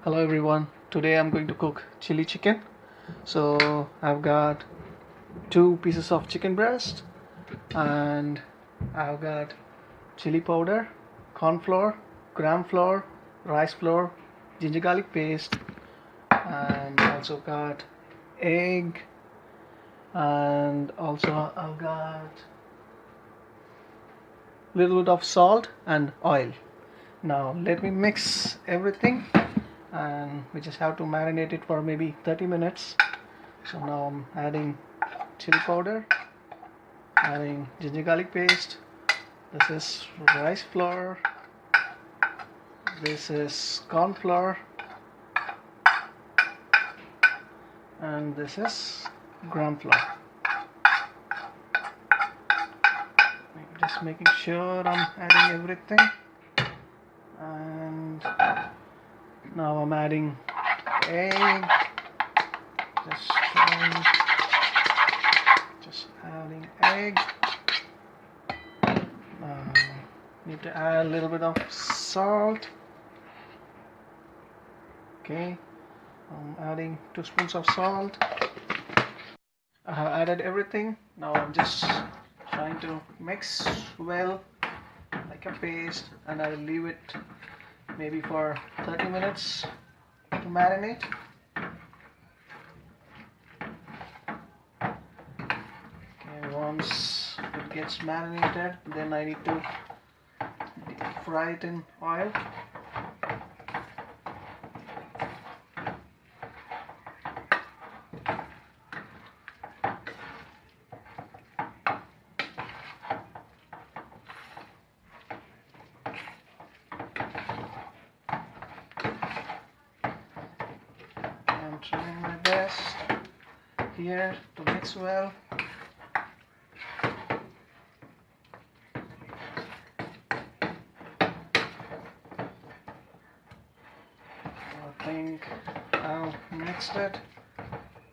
Hello everyone. Today I'm going to cook chili chicken. So I've got two pieces of chicken breast and I've got chili powder, corn flour, gram flour, rice flour, ginger garlic paste, and also got egg, and also I've got little bit of salt and oil. Now let me mix everything and we just have to marinate it for maybe 30 minutes. So now I'm adding chili powder, adding ginger garlic paste, this is rice flour, this is corn flour, and this is gram flour. Just making sure I'm adding everything, and now I'm adding egg. Just adding egg. Need to add a little bit of salt. Okay, I'm adding 2 spoons of salt. I have added everything. Now I'm just trying to mix well like a paste, and I'll leave it maybe for 30 minutes to marinate. Okay, once it gets marinated, then I need to fry it in oil. I'm trying my best here to mix well. I think I've mixed it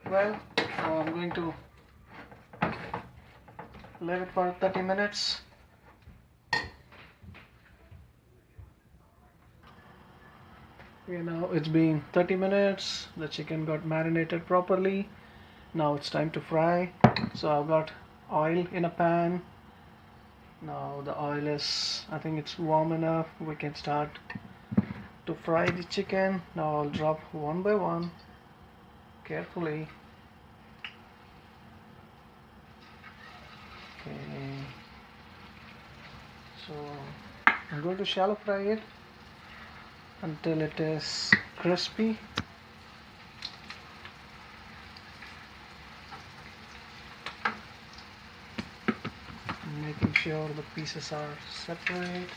well. Now I'm going to leave it for 30 minutes. Okay, now it's been 30 minutes. The chicken got marinated properly. Now it's time to fry. So I've got oil in a pan. Now the oil is, I think it's warm enough. We can start to fry the chicken. Now I'll drop one by one carefully. Okay, so I'm going to shallow fry it until it is crispy. Making sure the pieces are separate.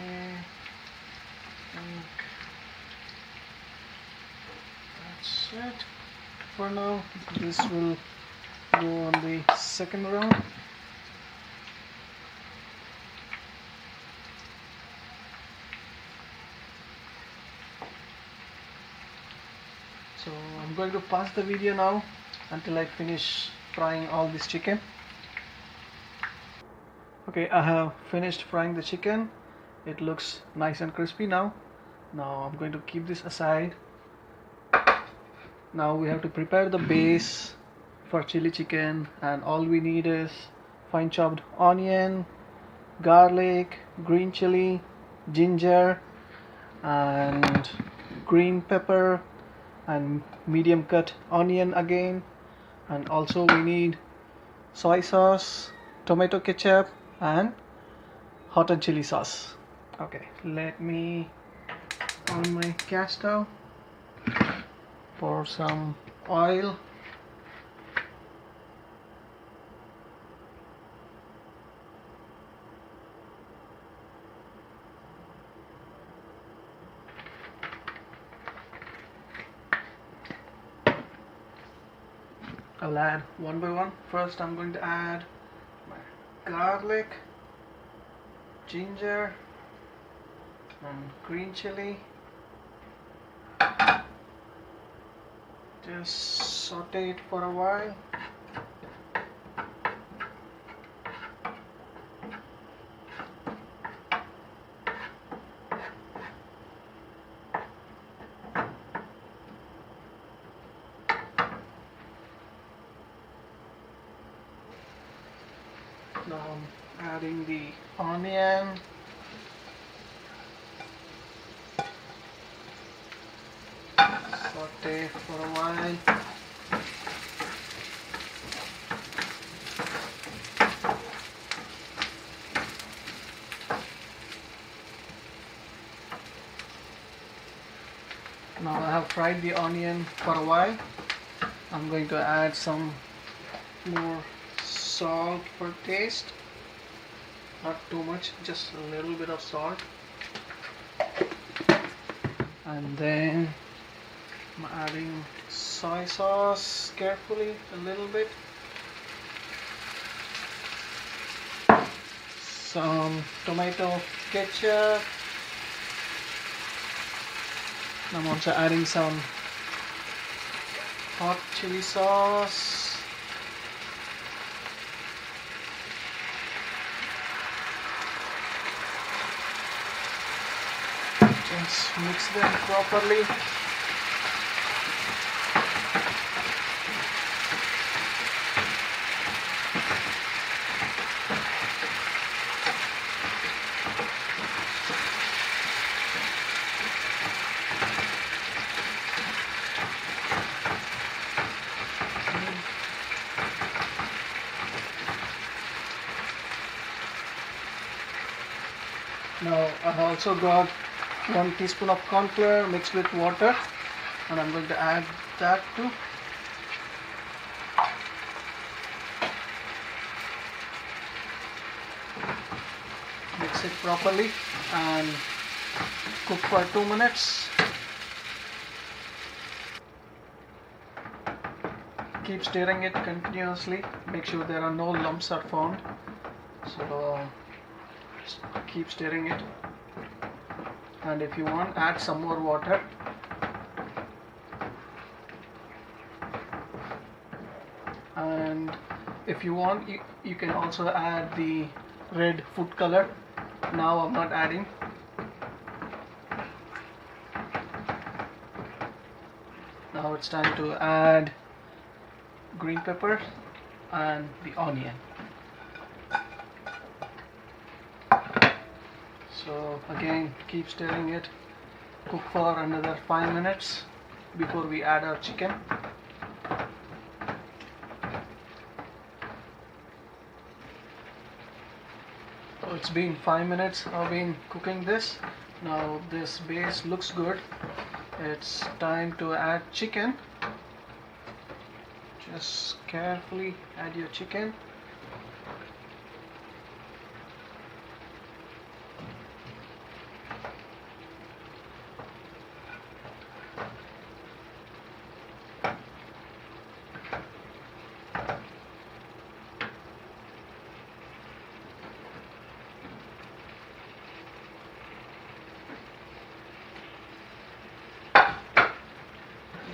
Okay, I think that's it for now. This will go on the second round. So I'm going to pause the video now until I finish frying all this chicken. Okay, I have finished frying the chicken. It looks nice and crispy now. Now I'm going to keep this aside. Now we have to prepare the base for chili chicken, and all we need is fine chopped onion, garlic, green chili, ginger, and green pepper, and medium cut onion again, and also we need soy sauce, tomato ketchup, and hot and chili sauce. Okay, let me on my gas stove pour some oil. I'll add one by one. First I'm going to add my garlic, ginger and green chili. Just saute it for a while. Now I'm adding the onion. Saute for a while. Now I have fried the onion for a while. I'm going to add some more salt for taste. Not too much, just a little bit of salt. And then I'm adding soy sauce carefully, a little bit. Some tomato ketchup. I'm also adding some hot chili sauce. Just mix them properly. Now I also got 1 teaspoon of corn flour mixed with water, and I'm going to add that too. Mix it properly and cook for 2 minutes. Keep stirring it continuously. Make sure there are no lumps are formed. So just keep stirring it. And if you want, add some more water. And if you want, you can also add the red food color. Now I'm not adding. Now it's time to add green pepper and the onion. So again, keep stirring it. Cook for another 5 minutes before we add our chicken. So it's been 5 minutes I've been cooking this. Now this base looks good. It's time to add chicken. Just carefully add your chicken.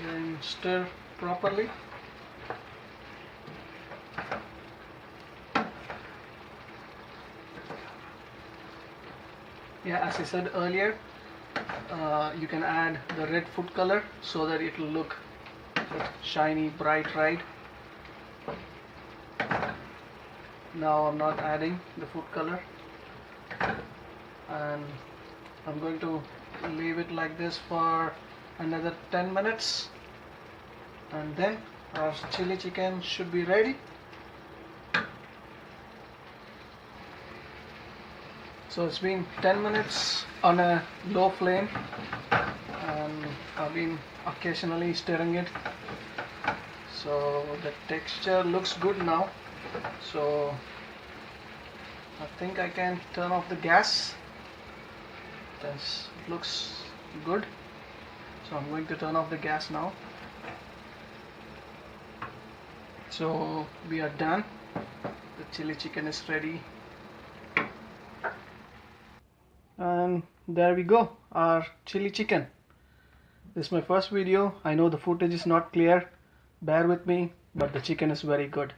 Then stir properly. Yeah, as I said earlier, you can add the red food color so that it will look shiny, bright, right? Now I'm not adding the food color, and I'm going to leave it like this for another 10 minutes, and then our chili chicken should be ready. So it's been 10 minutes on a low flame, and I've been occasionally stirring it. So the texture looks good now. So I think I can turn off the gas. This looks good. So I'm going to turn off the gas now. So we are done. The chili chicken is ready. And there we go, our chili chicken. This is my first video. I know the footage is not clear. Bear with me, but the chicken is very good.